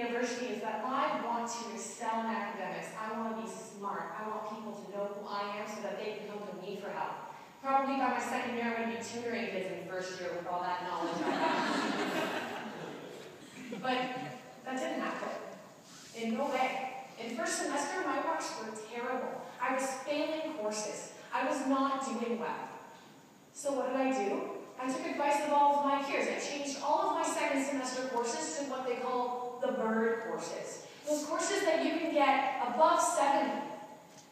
university is that I want to excel in academics. I want to be smart. I want people to know who I am so that they can come to me for help. Probably by my second year, I'm going to be tutoring kids in first year with all that knowledge I have. But that didn't happen. In no way. In first semester, my marks were terrible. I was failing courses. I was not doing well. So what did I do? I took advice of all of my peers. I changed all of my second semester courses to what they call the bird courses. Those courses that you can get above 70.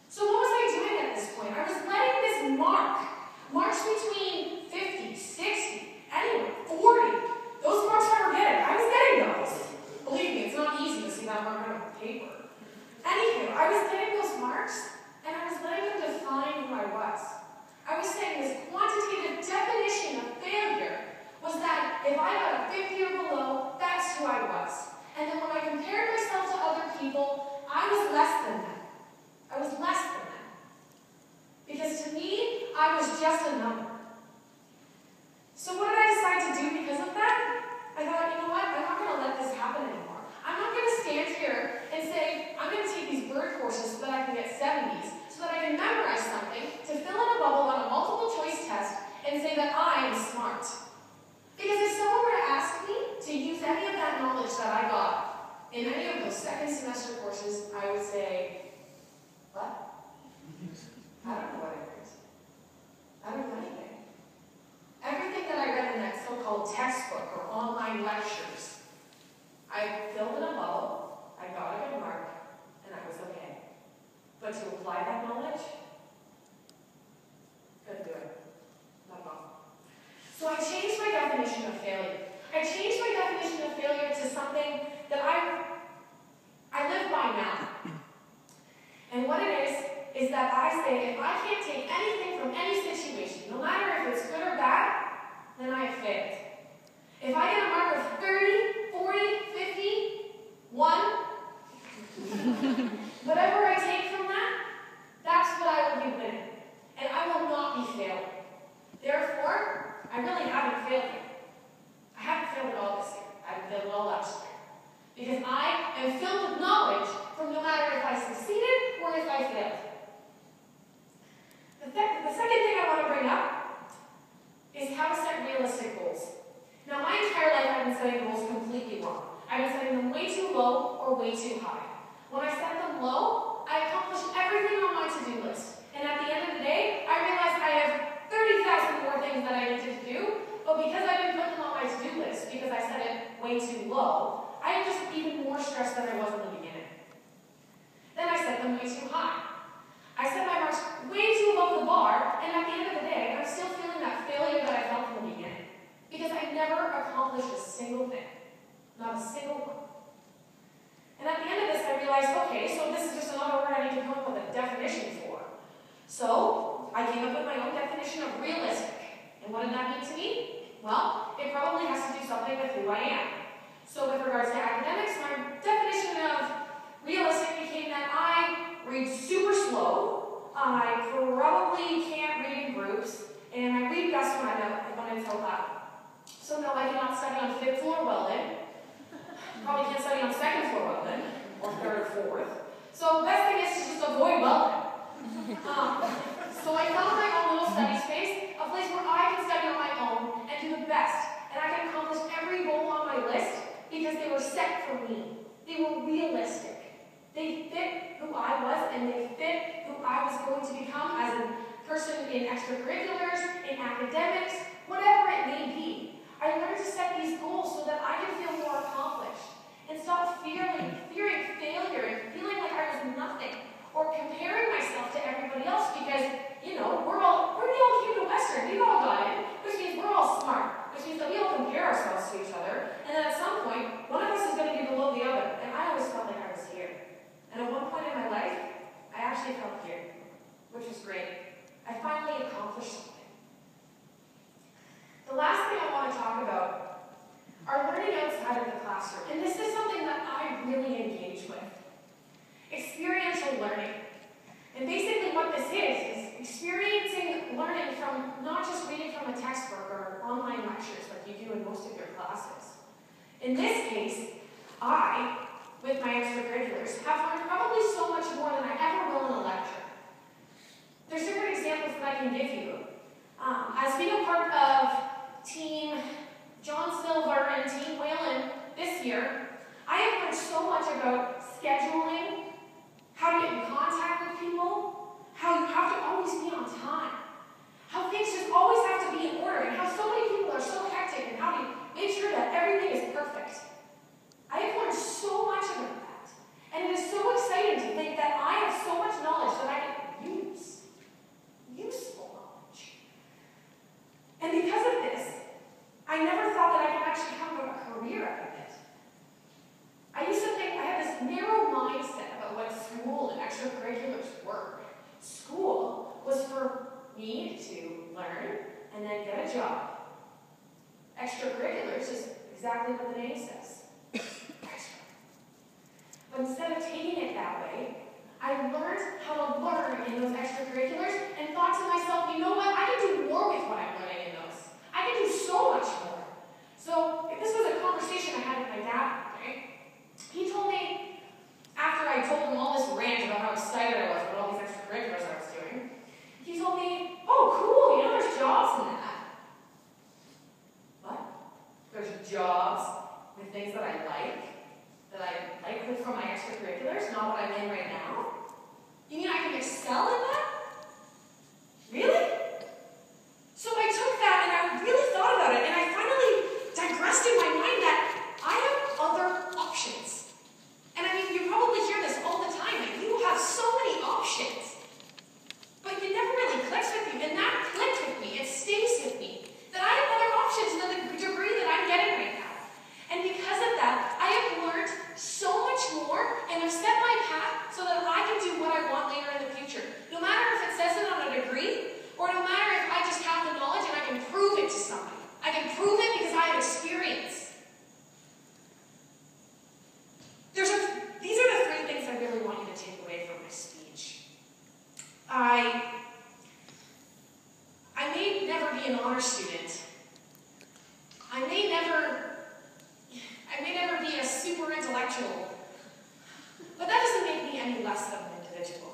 So what was I doing at this point? I was letting this marks between 50, 60, anyway, 40. Those marks I were getting. I was getting those. Believe me, it's not easy to see that mark on paper. Anywho, I was getting those marks, and I was letting them define who I was. I was saying this quantitative definition of failure was that if I got a 50 or below, that's who I was. And then when I compared myself to other people, I was less than them. I was less than them. Because to me, I was just a number. So what did I decide to do because of that? I thought, you know what? I'm not going to let this happen anymore. I'm not going to stand here and say, I'm going to take these bird courses so that I can get 70s, so that I can memorize something, to fill in a bubble on a multiple choice test, and say that I am smart. Because if someone were to ask me to use any of that knowledge that I got in any of those second semester courses, I would say, what? I don't know what I learned. I don't know anything. Everything that I read in that so-called textbook or online lectures, I filled in a bubble, I got a good mark, and I was okay. But to apply that knowledge, couldn't do it. Not at all. So I changed my definition of failure. I changed my definition of failure to something that I live by now. And what it is that I say, if I can't take anything from any situation, no matter if it's good or bad, then I have failed. If I get a mark of 30, 40, 50, 1, whatever I take from that, that's what I will be winning. And I will not be failing. Therefore, I really haven't failed yet. I haven't failed at all this year. I haven't failed at all last year. Because I am filled with knowledge from no matter if I succeeded or if I failed. The second thing I want to bring up is how to set realistic goals. Now, my entire life I've been setting goals completely wrong. I've been setting them way too low or way too high. When I set them low, I accomplished everything on my to-do list. And at the end of the day, I realized I have 30,000 more things that I needed to do, but because I didn't put them on my to-do list, because I set it way too low, I am just even more stressed than I was in the beginning. Then I set them way too high. I set my marks way too above the bar, and at the end of the day, I'm still feeling that failure that I felt in the beginning. Because I never accomplished a single thing. Not a single one. And at the end of this, I realized, okay, so this is just another word I need to come up with a definition for. So, I came up with my own definition of realistic. And what did that mean to me? Well, it probably has to do something with who I am. So with regards to academics, my definition of realistic became that I read super slow, I probably can't read in groups, and I read best when it's out loud. So no, I cannot study on 5th floor well then. Probably can't study on 2nd floor well then, or 3rd or 4th. So the best thing is to just avoid well then. So I found my own little study space, a place where I can study on my own and do the best. And I can accomplish every goal on my list because they were set for me. They were realistic. They fit who I was, and they fit who I was going to become as a person in extracurriculars, in academics, whatever it may be. I learned to set these goals so that I can feel more accomplished and stop fearing failure and feeling like I was nothing or comparing myself to everybody else because, you know, we all came to Western, we all got in, which means we're all smart, which means that we all compare ourselves to each other, and then at some point, one of us is going to be below the other, and I always felt like I was here. And at one point in my life, I actually felt here, which was great. I finally accomplished something. The last thing I want to talk about are learning outside of the classroom. And this is something that I really engage with. Experiential learning. And basically what this is experiencing learning from not just reading from a textbook or online lectures like you do in most of your classes. In this case, I with my extracurriculars have learned probably so much more than I ever will in a lecture. There's different examples that I can give you. As being a part of Team John Silver and Team Whalen this year, I have learned so much about scheduling, how to get in contact with people, how you have to always be on time, how things just always have to be in order, and how so many people are so hectic, and how to make sure that everything is perfect. I have learned so much about that, and it is so exciting to think that I have so much knowledge that I can use. Useful knowledge. And because of this, I never thought that I could actually have a career out of it. I used to think I had this narrow mindset about what school and extracurriculars were. School was for me to learn and then get a job. Extracurriculars is exactly what the name says. Extra. But instead of taking it that way, I learned how to learn in those extracurriculars and thought to myself, you know what, I can do more with what I'm learning in those. I can do so much more. So this was a conversation I had with my dad, right? He told me, after I told him all this rant about how excited I was about all these extracurriculars I was doing, he told me, oh cool, you know there's jobs in that. What? There's jobs with things that I like with from my extracurriculars, not what I'm in right now? You mean I can excel in that? Really? So I took that and I really thought about it, and I finally digressed in my mind that I have other options. And I mean, you probably hear this all the time, that you have so many options. But it never really clicks with you, and that clicked with me, it stays with me, that I have other options than the degree that I'm getting right now. And because of that, I have learned so much more and have set my path so that I can do what I want later in the future. No matter if it says it on a degree, or no matter if I just have the knowledge and I can prove it to somebody. I can prove it because I have experience. These are the three things I really want you to take away from my speech. I may never be an honor student. I may never be a super intellectual, but that doesn't make me any less of an individual.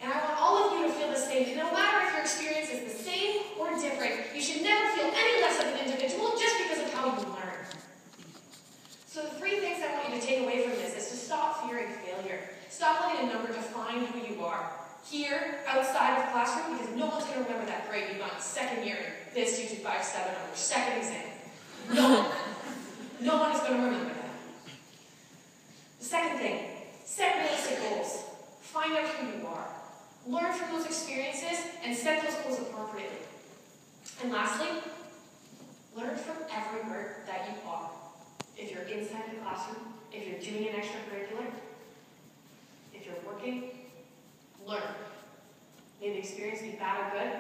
And I want all of you to feel the same. No matter if your experience is the same or different, you should never feel any less of an individual just because of how you learn. So the three things I want you to take away from this is to stop fearing failure. Stop letting a number define who you are. Here, outside of the classroom, because no one's going to remember that grade you got in second year in this 2, 2, 5, 7 on your second exam. No one. No one is going to remember that. The second thing, set realistic goals. Find out who you are. Learn from those experiences and set those goals appropriately. And lastly, learn from everywhere that you are. If you're inside the classroom, if you're doing an extracurricular, if you're working, learn. May the experience be bad or good,